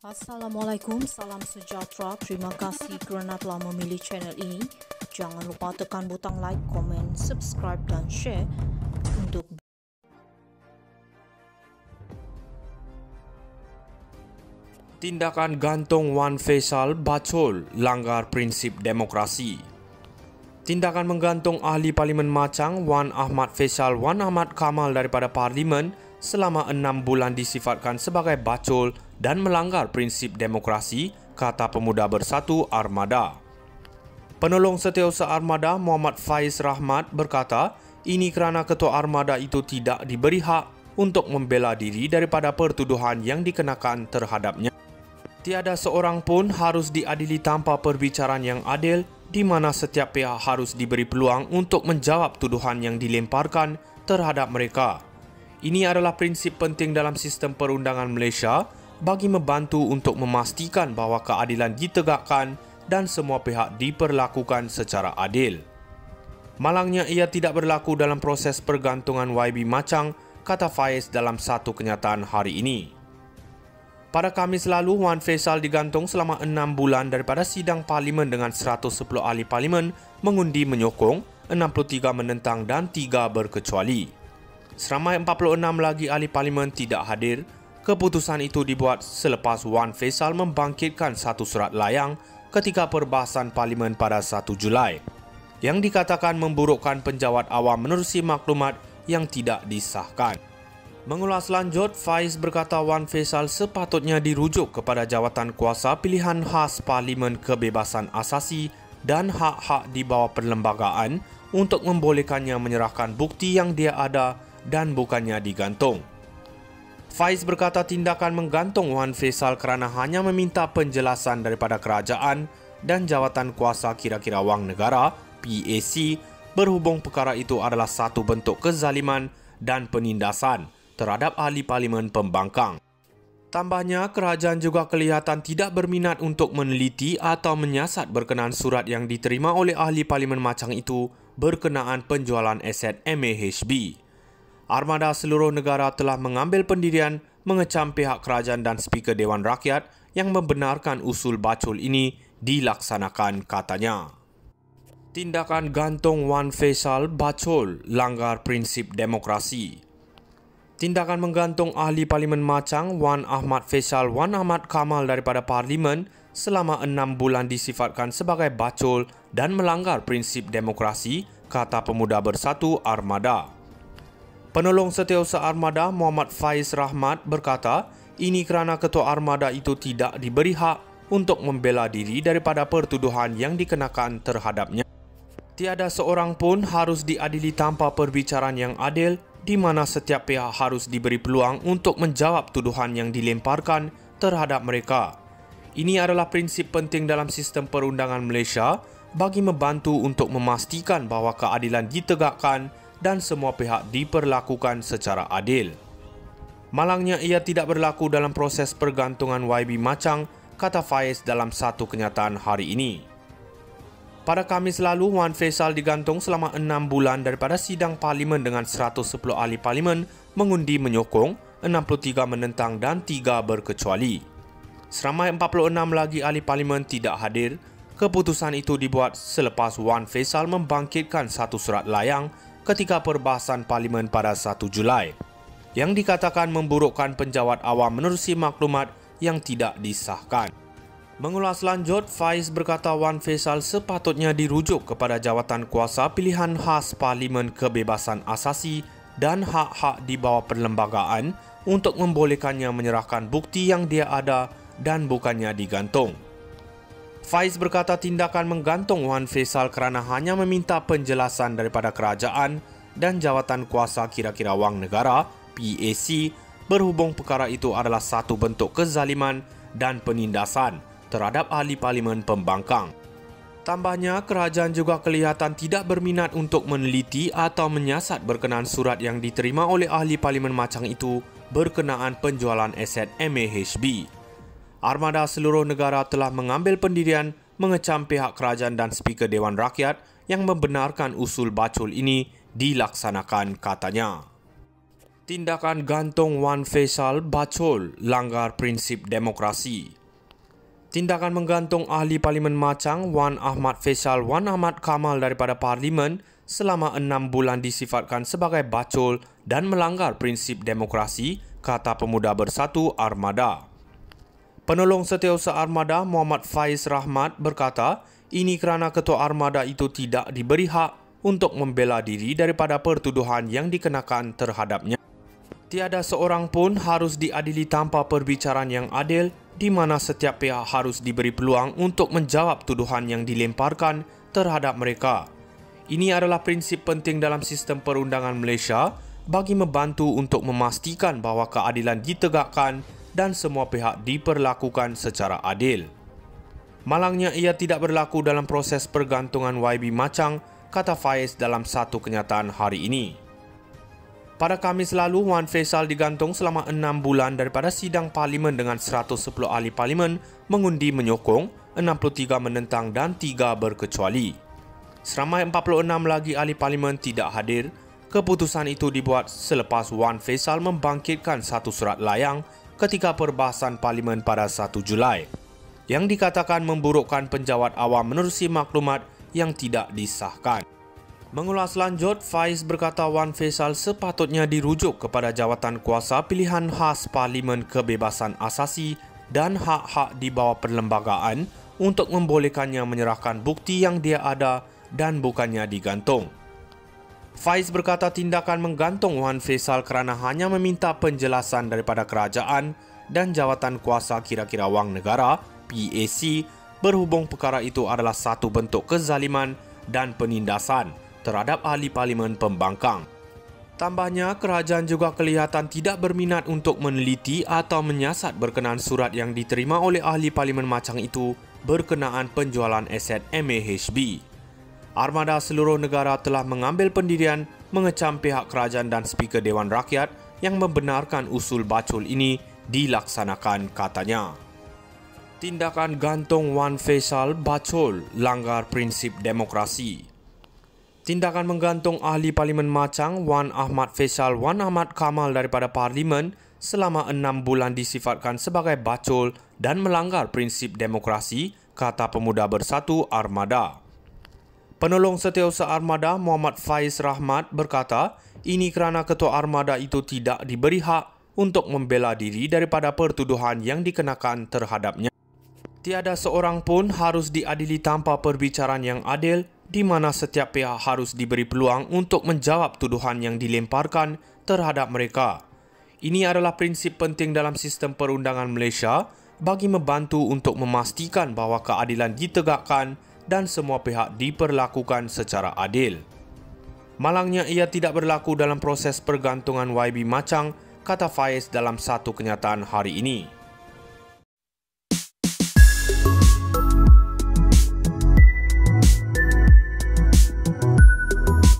Assalamualaikum, salam sejahtera. Terima kasih kerana telah memilih channel ini. Jangan lupa tekan butang like, komen, subscribe dan share untuk Tindakan gantung Wan Faisal bacol langgar prinsip demokrasi. Tindakan menggantung ahli Parlimen Machang Wan Ahmad Faisal Wan Ahmad Kamal daripada Parlimen selama 6 bulan disifatkan sebagai bacol dan melanggar prinsip demokrasi, kata Pemuda Bersatu Armada. Penolong Setiausaha Armada Muhammad Faiz Rahmat berkata, ini kerana Ketua Armada itu tidak diberi hak untuk membela diri daripada pertuduhan yang dikenakan terhadapnya. Tiada seorang pun harus diadili tanpa perbicaraan yang adil, di mana setiap pihak harus diberi peluang untuk menjawab tuduhan yang dilemparkan terhadap mereka. Ini adalah prinsip penting dalam sistem perundangan Malaysia bagi membantu untuk memastikan bahawa keadilan ditegakkan dan semua pihak diperlakukan secara adil. Malangnya ia tidak berlaku dalam proses pergantungan YB Machang, kata Faiz dalam satu kenyataan hari ini. Pada Khamis lalu, Wan Faisal digantung selama 6 bulan daripada sidang Parlimen dengan 110 ahli Parlimen mengundi menyokong, 63 menentang dan 3 berkecuali. Seramai 46 lagi ahli Parlimen tidak hadir. Keputusan itu dibuat selepas Wan Faisal membangkitkan satu surat layang ketika perbahasan Parlimen pada 1 Julai yang dikatakan memburukkan penjawat awam menerusi maklumat yang tidak disahkan. Mengulas lanjut, Faiz berkata Wan Faisal sepatutnya dirujuk kepada jawatan kuasa pilihan khas Parlimen Kebebasan Asasi dan hak-hak di bawah perlembagaan untuk membolehkannya menyerahkan bukti yang dia ada dan bukannya digantung. Faiz berkata tindakan menggantung Wan Faisal kerana hanya meminta penjelasan daripada kerajaan dan jawatan kuasa kira-kira wang negara PAC berhubung perkara itu adalah satu bentuk kezaliman dan penindasan terhadap ahli Parlimen pembangkang. Tambahnya, kerajaan juga kelihatan tidak berminat untuk meneliti atau menyiasat berkenaan surat yang diterima oleh ahli Parlimen Machang itu berkenaan penjualan aset MAHB. Armada seluruh negara telah mengambil pendirian mengecam pihak kerajaan dan Speaker Dewan Rakyat yang membenarkan usul bacol ini dilaksanakan, katanya. Tindakan gantung Wan Faisal bacol langgar prinsip demokrasi. Tindakan menggantung ahli Parlimen Machang Wan Ahmad Faisal Wan Ahmad Kamal daripada Parlimen selama 6 bulan disifatkan sebagai bacol dan melanggar prinsip demokrasi, kata Pemuda Bersatu Armada. Penolong Setiausaha Armada Muhammad Faiz Rahmat berkata, ini kerana Ketua Armada itu tidak diberi hak untuk membela diri daripada pertuduhan yang dikenakan terhadapnya. Tiada seorang pun harus diadili tanpa perbicaraan yang adil, di mana setiap pihak harus diberi peluang untuk menjawab tuduhan yang dilemparkan terhadap mereka. Ini adalah prinsip penting dalam sistem perundangan Malaysia bagi membantu untuk memastikan bahawa keadilan ditegakkan dan semua pihak diperlakukan secara adil. Malangnya ia tidak berlaku dalam proses pergantungan YB Machang, kata Faiz dalam satu kenyataan hari ini. Pada Khamis lalu, Wan Faisal digantung selama 6 bulan daripada sidang Parlimen dengan 110 ahli Parlimen mengundi menyokong, 63 menentang dan 3 berkecuali. Seramai 46 lagi ahli Parlimen tidak hadir. Keputusan itu dibuat selepas Wan Faisal membangkitkan satu surat layang ketika perbahasan Parlimen pada 1 Julai yang dikatakan memburukkan penjawat awam menerusi maklumat yang tidak disahkan. Mengulas lanjut, Faiz berkata Wan Faisal sepatutnya dirujuk kepada jawatan kuasa pilihan khas Parlimen Kebebasan Asasi dan hak-hak di bawah perlembagaan untuk membolehkannya menyerahkan bukti yang dia ada dan bukannya digantung. Faiz berkata tindakan menggantung Wan Faisal kerana hanya meminta penjelasan daripada kerajaan dan jawatan kuasa kira-kira wang negara PAC berhubung perkara itu adalah satu bentuk kezaliman dan penindasan terhadap ahli Parlimen pembangkang. Tambahnya, kerajaan juga kelihatan tidak berminat untuk meneliti atau menyiasat berkenaan surat yang diterima oleh ahli Parlimen Machang itu berkenaan penjualan aset MAHB. Armada seluruh negara telah mengambil pendirian mengecam pihak kerajaan dan Speaker Dewan Rakyat yang membenarkan usul bacol ini dilaksanakan, katanya. Tindakan gantung Wan Faisal bacol langgar prinsip demokrasi. Tindakan menggantung ahli Parlimen Machang Wan Ahmad Faisal Wan Ahmad Kamal daripada Parlimen selama 6 bulan disifatkan sebagai bacol dan melanggar prinsip demokrasi, kata Pemuda Bersatu Armada. Penolong Setiausaha Armada Muhammad Faiz Rahmat berkata, ini kerana Ketua Armada itu tidak diberi hak untuk membela diri daripada pertuduhan yang dikenakan terhadapnya. Tiada seorang pun harus diadili tanpa perbicaraan yang adil, di mana setiap pihak harus diberi peluang untuk menjawab tuduhan yang dilemparkan terhadap mereka. Ini adalah prinsip penting dalam sistem perundangan Malaysia bagi membantu untuk memastikan bahawa keadilan ditegakkan dan semua pihak diperlakukan secara adil. Malangnya ia tidak berlaku dalam proses pergantungan YB Machang, kata Faiz dalam satu kenyataan hari ini. Pada Khamis lalu, Wan Faisal digantung selama 6 bulan daripada sidang Parlimen dengan 110 ahli Parlimen mengundi menyokong, 63 menentang dan 3 berkecuali. Seramai 46 lagi ahli Parlimen tidak hadir. Keputusan itu dibuat selepas Wan Faisal membangkitkan satu surat layang ketika perbahasan Parlimen pada 1 Julai yang dikatakan memburukkan penjawat awam menerusi maklumat yang tidak disahkan. Mengulas lanjut, Faiz berkata Wan Faisal sepatutnya dirujuk kepada jawatan kuasa pilihan khas Parlimen Kebebasan Asasi dan hak-hak di bawah perlembagaan untuk membolehkannya menyerahkan bukti yang dia ada dan bukannya digantung. Faiz berkata tindakan menggantung Wan Faisal kerana hanya meminta penjelasan daripada kerajaan dan jawatan kuasa kira-kira wang negara PAC berhubung perkara itu adalah satu bentuk kezaliman dan penindasan terhadap ahli Parlimen pembangkang. Tambahnya, kerajaan juga kelihatan tidak berminat untuk meneliti atau menyiasat berkenaan surat yang diterima oleh ahli Parlimen Machang itu berkenaan penjualan aset MAHB. Armada seluruh negara telah mengambil pendirian mengecam pihak kerajaan dan Speaker Dewan Rakyat yang membenarkan usul bacol ini dilaksanakan, katanya. Tindakan gantung Wan Faisal bacol langgar prinsip demokrasi. Tindakan menggantung ahli Parlimen Machang Wan Ahmad Faisal Wan Ahmad Kamal daripada Parlimen selama 6 bulan disifatkan sebagai bacol dan melanggar prinsip demokrasi, kata Pemuda Bersatu Armada. Penolong Setiausaha Armada Muhammad Faiz Rahmat berkata, ini kerana Ketua Armada itu tidak diberi hak untuk membela diri daripada pertuduhan yang dikenakan terhadapnya. Tiada seorang pun harus diadili tanpa perbicaraan yang adil, di mana setiap pihak harus diberi peluang untuk menjawab tuduhan yang dilemparkan terhadap mereka. Ini adalah prinsip penting dalam sistem perundangan Malaysia bagi membantu untuk memastikan bahawa keadilan ditegakkan dan semua pihak diperlakukan secara adil. Malangnya ia tidak berlaku dalam proses pergantungan YB Machang, kata Faiz dalam satu kenyataan hari ini.